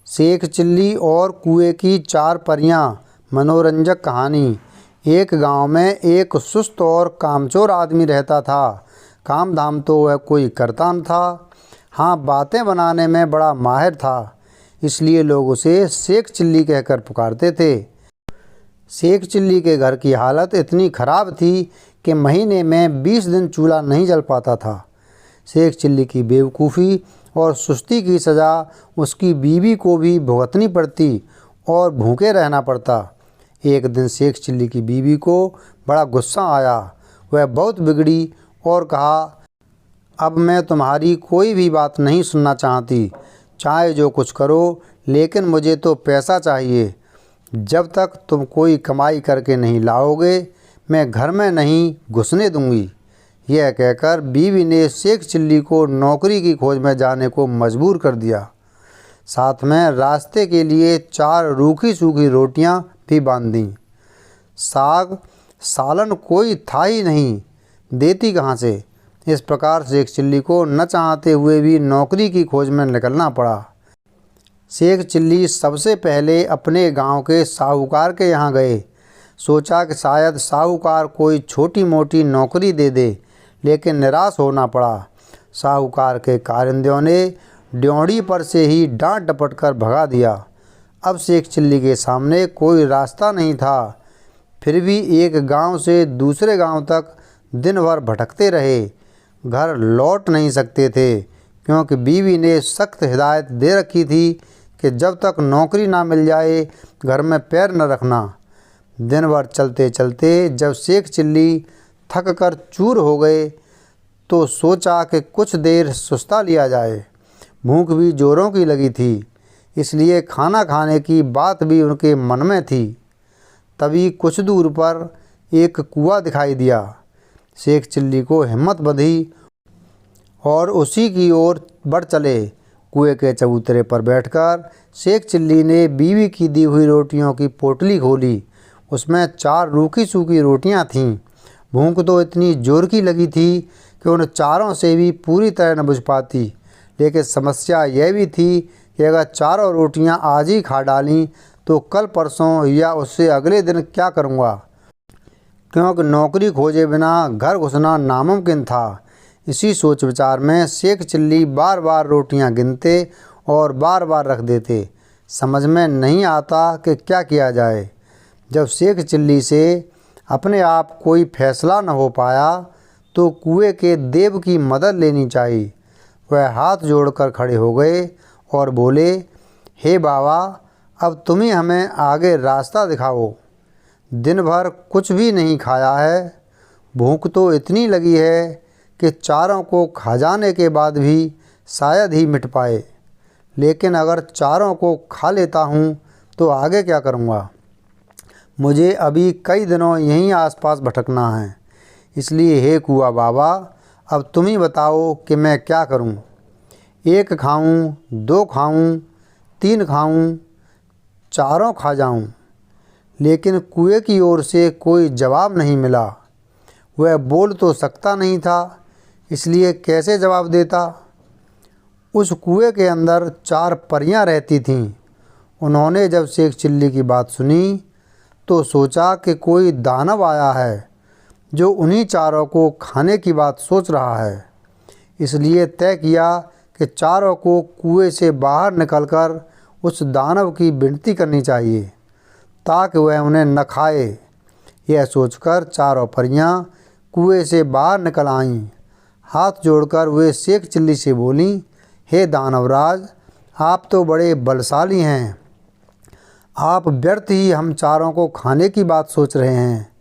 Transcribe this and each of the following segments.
Sheikh chilli और कुएं की चार परियां। मनोरंजक कहानी। एक गांव में एक सुस्त और कामचोर आदमी रहता था। काम धाम तो वह कोई करता न था। हाँ, बातें बनाने में बड़ा माहिर था, इसलिए लोग उसे शेख चिल्ली कहकर पुकारते थे। शेख चिल्ली के घर की हालत इतनी खराब थी कि महीने में 20 दिन चूल्हा नहीं जल पाता था। शेख चिल्ली की बेवकूफ़ी और सुस्ती की सज़ा उसकी बीवी को भी भुगतनी पड़ती और भूखे रहना पड़ता। एक दिन शेख चिल्ली की बीवी को बड़ा गुस्सा आया। वह बहुत बिगड़ी और कहा, अब मैं तुम्हारी कोई भी बात नहीं सुनना चाहती। चाहे जो कुछ करो, लेकिन मुझे तो पैसा चाहिए। जब तक तुम कोई कमाई करके नहीं लाओगे, मैं घर में नहीं घुसने दूंगी। यह कहकर बीवी ने शेख चिल्ली को नौकरी की खोज में जाने को मजबूर कर दिया। साथ में रास्ते के लिए 4 रूखी सूखी रोटियां भी बांध दीं। साग सालन कोई था ही नहीं, देती कहाँ से। इस प्रकार शेख चिल्ली को न चाहते हुए भी नौकरी की खोज में निकलना पड़ा। शेख चिल्ली सबसे पहले अपने गांव के साहूकार के यहाँ गए। सोचा कि शायद साहूकार कोई छोटी मोटी नौकरी दे दे, लेकिन निराश होना पड़ा। साहूकार के कारिंदों ने ड्योढ़ी पर से ही डांट डपट कर भगा दिया। अब शेख चिल्ली के सामने कोई रास्ता नहीं था। फिर भी एक गांव से दूसरे गांव तक दिन भर भटकते रहे। घर लौट नहीं सकते थे, क्योंकि बीवी ने सख्त हिदायत दे रखी थी कि जब तक नौकरी ना मिल जाए, घर में पैर न रखना। दिन भर चलते चलते जब शेख चिल्ली थक कर चूर हो गए, तो सोचा कि कुछ देर सुस्ता लिया जाए। भूख भी जोरों की लगी थी, इसलिए खाना खाने की बात भी उनके मन में थी। तभी कुछ दूर पर एक कुआं दिखाई दिया। शेख चिल्ली को हिम्मत बंधी और उसी की ओर बढ़ चले। कुएं के चबूतरे पर बैठकर शेख चिल्ली ने बीवी की दी हुई रोटियों की पोटली खोली। उसमें 4 रूखी सूखी रोटियां थीं। भूख तो इतनी जोर की लगी थी कि उन चारों से भी पूरी तरह न बुझ पाती। लेकिन समस्या यह भी थी कि अगर चारों रोटियां आज ही खा डालीं तो कल परसों या उससे अगले दिन क्या करूँगा, क्योंकि नौकरी खोजे बिना घर घुसना नामुमकिन था। इसी सोच विचार में शेख चिल्ली बार बार रोटियां गिनते और बार बार रख देते। समझ में नहीं आता कि क्या किया जाए। जब शेख चिल्ली से अपने आप कोई फैसला न हो पाया, तो कुएं के देव की मदद लेनी चाहिए। वह हाथ जोड़कर खड़े हो गए और बोले, हे बाबा, अब तुम ही हमें आगे रास्ता दिखाओ। दिन भर कुछ भी नहीं खाया है। भूख तो इतनी लगी है कि चारों को खा जाने के बाद भी शायद ही मिट पाए। लेकिन अगर चारों को खा लेता हूँ तो आगे क्या करूँगा। मुझे अभी कई दिनों यहीं आसपास भटकना है। इसलिए हे कुआं बाबा, अब तुम ही बताओ कि मैं क्या करूँ। 1 खाऊँ, 2 खाऊँ, 3 खाऊँ, चारों खा जाऊँ। लेकिन कुएं की ओर से कोई जवाब नहीं मिला। वह बोल तो सकता नहीं था, इसलिए कैसे जवाब देता। उस कुएं के अंदर 4 परियां रहती थीं। उन्होंने जब शेख चिल्ली की बात सुनी, तो सोचा कि कोई दानव आया है जो उन्हीं चारों को खाने की बात सोच रहा है। इसलिए तय किया कि चारों को कुएं से बाहर निकलकर उस दानव की विनती करनी चाहिए, ताकि वह उन्हें न खाए। यह सोचकर चारों परियां कुएं से बाहर निकल आईं। हाथ जोड़कर वे शेख चिल्ली से बोलीं, हे दानवराज, आप तो बड़े बलशाली हैं। आप व्यर्थ ही हम चारों को खाने की बात सोच रहे हैं।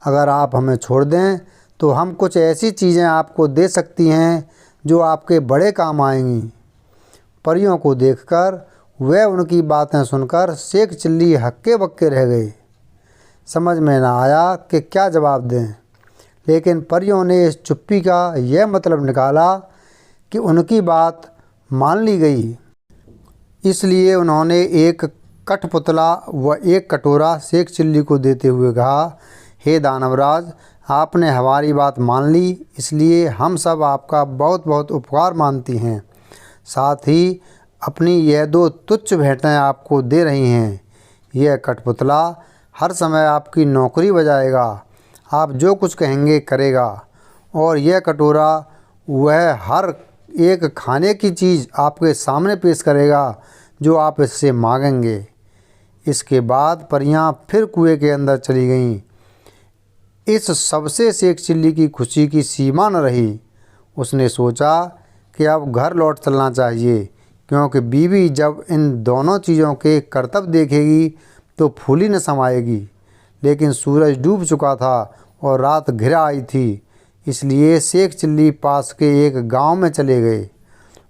अगर आप हमें छोड़ दें तो हम कुछ ऐसी चीज़ें आपको दे सकती हैं जो आपके बड़े काम आएंगी। परियों को देखकर वह उनकी बातें सुनकर शेख चिल्ली हक्के बक्के रह गए। समझ में न आया कि क्या जवाब दें। लेकिन परियों ने इस चुप्पी का यह मतलब निकाला कि उनकी बात मान ली गई। इसलिए उन्होंने एक कठपुतला व एक कटोरा शेख चिल्ली को देते हुए कहा, हे दानवराज, आपने हमारी बात मान ली, इसलिए हम सब आपका बहुत बहुत उपकार मानती हैं। साथ ही अपनी यह दो तुच्छ भेंटें आपको दे रही हैं। यह कठपुतला हर समय आपकी नौकरी बजाएगा, आप जो कुछ कहेंगे करेगा, और यह कटोरा वह हर एक खाने की चीज़ आपके सामने पेश करेगा जो आप इससे मांगेंगे। इसके बाद परियां फिर कुएं के अंदर चली गईं। इस सबसे शेख चिल्ली की खुशी की सीमा न रही। उसने सोचा कि अब घर लौट चलना चाहिए, क्योंकि बीवी जब इन दोनों चीज़ों के करतब देखेगी तो फूली न समाएगी। लेकिन सूरज डूब चुका था और रात घिर आई थी, इसलिए शेख चिल्ली पास के एक गांव में चले गए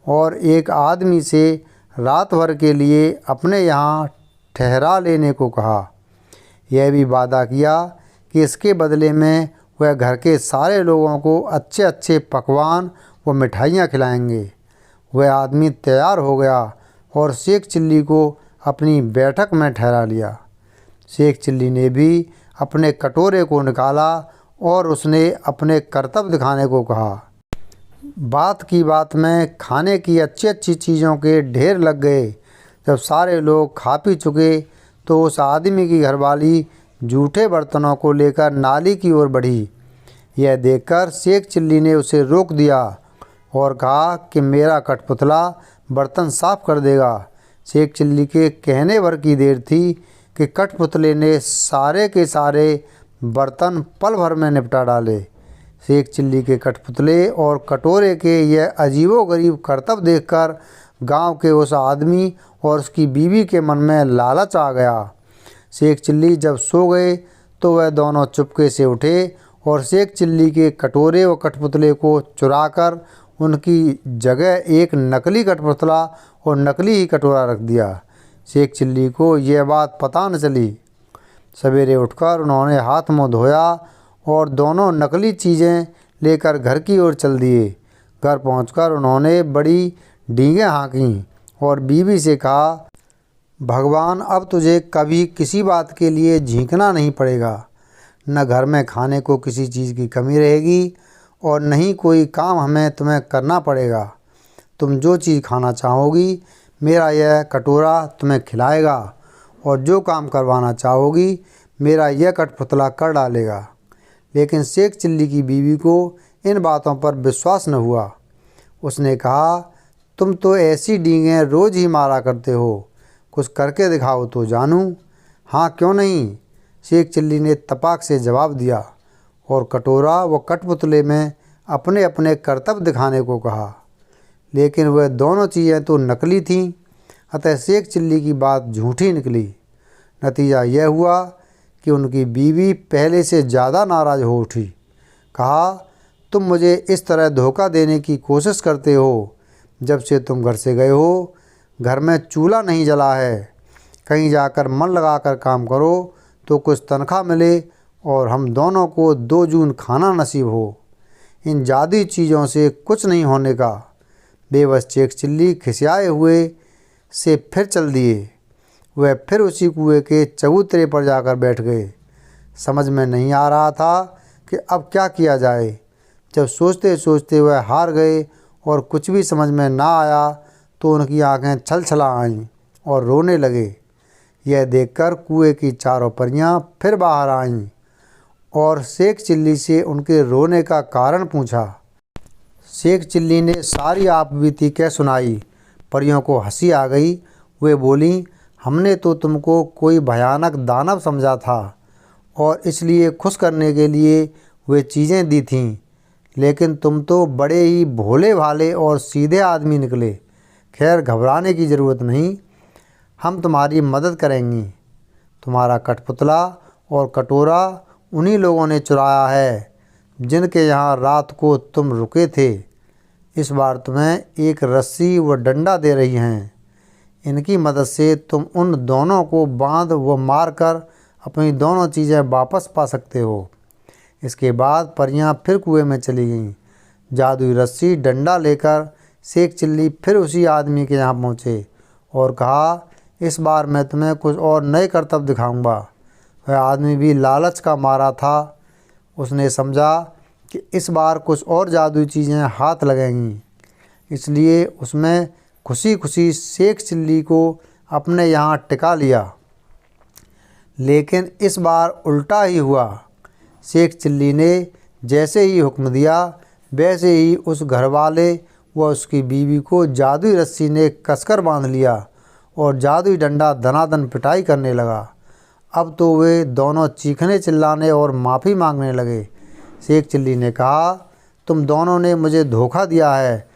और एक आदमी से रात भर के लिए अपने यहाँ ठहरा लेने को कहा। यह भी वादा किया कि इसके बदले में वह घर के सारे लोगों को अच्छे अच्छे पकवान व मिठाइयाँ खिलाएंगे। वह आदमी तैयार हो गया और शेख चिल्ली को अपनी बैठक में ठहरा लिया। शेख चिल्ली ने भी अपने कटोरे को निकाला और उसने अपने करतब दिखाने को कहा। बात की बात में खाने की अच्छी अच्छी चीज़ों के ढेर लग गए। जब सारे लोग खा पी चुके तो उस आदमी की घरवाली जूठे बर्तनों को लेकर नाली की ओर बढ़ी। यह देखकर शेख चिल्ली ने उसे रोक दिया और कहा कि मेरा कठपुतला बर्तन साफ कर देगा। शेख चिल्ली के कहने भर की देर थी कि कठपुतले ने सारे के सारे बर्तन पल भर में निपटा डाले। शेख चिल्ली के कठपुतले और कटोरे के यह अजीबोगरीब करतब देखकर गांव के उस आदमी और उसकी बीवी के मन में लालच आ गया। शेख चिल्ली जब सो गए तो वह दोनों चुपके से उठे और शेख चिल्ली के कटोरे व कठपुतले को चुराकर उनकी जगह एक नकली कठपुतला और नकली ही कटोरा रख दिया। शेख चिल्ली को यह बात पता न चली। सवेरे उठकर उन्होंने हाथ मुँह धोया और दोनों नकली चीज़ें लेकर घर की ओर चल दिए। घर पहुंचकर उन्होंने बड़ी डींगें हाँकीं और बीवी से कहा, भगवान अब तुझे कभी किसी बात के लिए झींकना नहीं पड़ेगा। न घर में खाने को किसी चीज़ की कमी रहेगी और न ही कोई काम हमें तुम्हें करना पड़ेगा। तुम जो चीज़ खाना चाहोगी मेरा यह कटोरा तुम्हें खिलाएगा और जो काम करवाना चाहोगी मेरा यह कठपुतला कर डालेगा। लेकिन शेख चिल्ली की बीवी को इन बातों पर विश्वास न हुआ। उसने कहा, तुम तो ऐसी डींगें रोज़ ही मारा करते हो, कुछ करके दिखाओ तो जानूं। हाँ क्यों नहीं, शेख चिल्ली ने तपाक से जवाब दिया और कटोरा व कठपुतले में अपने अपने करतब दिखाने को कहा। लेकिन वह दोनों चीज़ें तो नकली थीं, अतः शेख चिल्ली की बात झूठी निकली। नतीजा यह हुआ कि उनकी बीवी पहले से ज़्यादा नाराज़ हो उठी। कहा, तुम मुझे इस तरह धोखा देने की कोशिश करते हो। जब से तुम घर से गए हो घर में चूल्हा नहीं जला है। कहीं जाकर मन लगाकर काम करो तो कुछ तनख्वाह मिले और हम दोनों को 2 जून खाना नसीब हो। इन जादुई चीज़ों से कुछ नहीं होने का। बेबस शेख चिल्ली खिसियाए हुए से फिर चल दिए। वह फिर उसी कुएं के चबूतरे पर जाकर बैठ गए। समझ में नहीं आ रहा था कि अब क्या किया जाए। जब सोचते सोचते वह हार गए और कुछ भी समझ में ना आया तो उनकी आंखें छलछला आईं और रोने लगे। यह देखकर कुएं की चारों परियां फिर बाहर आईं और शेख चिल्ली से उनके रोने का कारण पूछा। शेख चिल्ली ने सारी आप बीती कह सुनाई। परियों को हंसी आ गई। वे बोलीं, हमने तो तुमको कोई भयानक दानव समझा था और इसलिए खुश करने के लिए वे चीज़ें दी थीं, लेकिन तुम तो बड़े ही भोले भाले और सीधे आदमी निकले। खैर घबराने की ज़रूरत नहीं, हम तुम्हारी मदद करेंगी। तुम्हारा कठपुतला और कटोरा उन्हीं लोगों ने चुराया है जिनके यहाँ रात को तुम रुके थे। इस बार तुम्हें एक रस्सी व डंडा दे रही हैं। इनकी मदद से तुम उन दोनों को बांध व मार कर अपनी दोनों चीज़ें वापस पा सकते हो। इसके बाद परियां फिर कुएं में चली गईं। जादुई रस्सी डंडा लेकर शेख चिल्ली फिर उसी आदमी के यहाँ पहुँचे और कहा, इस बार मैं तुम्हें कुछ और नए करतब दिखाऊंगा। वह आदमी भी लालच का मारा था। उसने समझा कि इस बार कुछ और जादुई चीज़ें हाथ लगेंगी, इसलिए उसमें खुशी खुशी शेख चिल्ली को अपने यहाँ टिका लिया। लेकिन इस बार उल्टा ही हुआ। शेख चिल्ली ने जैसे ही हुक्म दिया वैसे ही उस घरवाले व उसकी बीवी को जादुई रस्सी ने कसकर बांध लिया और जादुई डंडा दनादन पिटाई करने लगा। अब तो वे दोनों चीखने चिल्लाने और माफ़ी मांगने लगे। शेख चिल्ली ने कहा, तुम दोनों ने मुझे धोखा दिया है।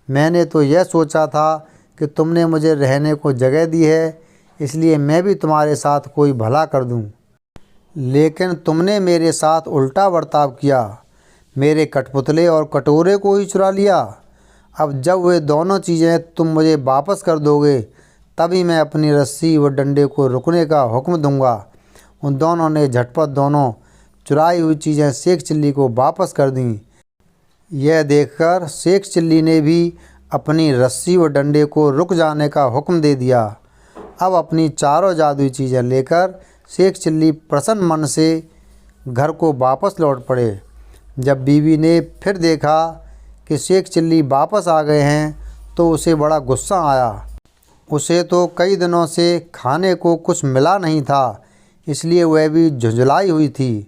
मैंने तो यह सोचा था कि तुमने मुझे रहने को जगह दी है, इसलिए मैं भी तुम्हारे साथ कोई भला कर दूं। लेकिन तुमने मेरे साथ उल्टा बर्ताव किया, मेरे कठपुतले और कटोरे को ही चुरा लिया। अब जब वे दोनों चीज़ें तुम मुझे वापस कर दोगे तभी मैं अपनी रस्सी व डंडे को रुकने का हुक्म दूंगा। उन दोनों ने झटपट दोनों चुराई हुई चीज़ें शेख चिल्ली को वापस कर दीं। यह देखकर शेख चिल्ली ने भी अपनी रस्सी व डंडे को रुक जाने का हुक्म दे दिया। अब अपनी चारों जादुई चीज़ें लेकर शेख चिल्ली प्रसन्न मन से घर को वापस लौट पड़े। जब बीवी ने फिर देखा कि शेख चिल्ली वापस आ गए हैं तो उसे बड़ा गुस्सा आया। उसे तो कई दिनों से खाने को कुछ मिला नहीं था, इसलिए वह भी झुंझलाई हुई थी।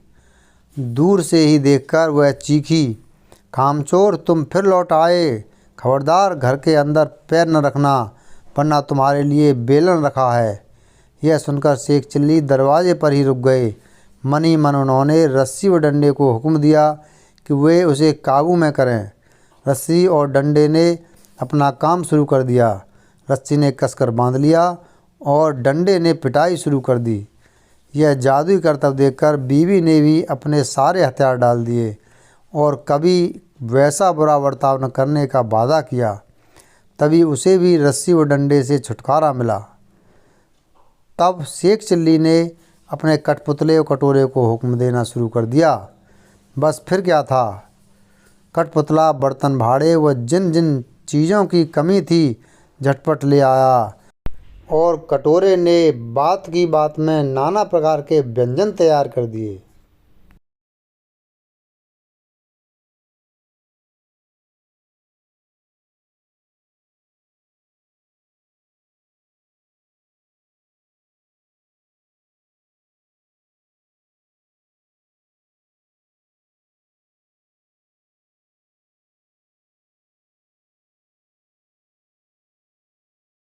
दूर से ही देखकर वह चीखी, कामचोर, तुम फिर लौट आए। खबरदार घर के अंदर पैर न रखना, वरना तुम्हारे लिए बेलन रखा है। यह सुनकर शेख चिल्ली दरवाजे पर ही रुक गए। मन ही मन उन्होंने रस्सी व डंडे को हुक्म दिया कि वे उसे काबू में करें। रस्सी और डंडे ने अपना काम शुरू कर दिया। रस्सी ने कसकर बांध लिया और डंडे ने पिटाई शुरू कर दी। यह जादुई करतब देखकर बीवी ने भी अपने सारे हथियार डाल दिए और कभी वैसा बुरा बर्ताव न करने का वादा किया। तभी उसे भी रस्सी व डंडे से छुटकारा मिला। तब शेख चिल्ली ने अपने कठपुतले और कटोरे को हुक्म देना शुरू कर दिया। बस फिर क्या था, कठपुतला बर्तन भाड़े व जिन जिन चीज़ों की कमी थी झटपट ले आया और कटोरे ने बात की बात में नाना प्रकार के व्यंजन तैयार कर दिए।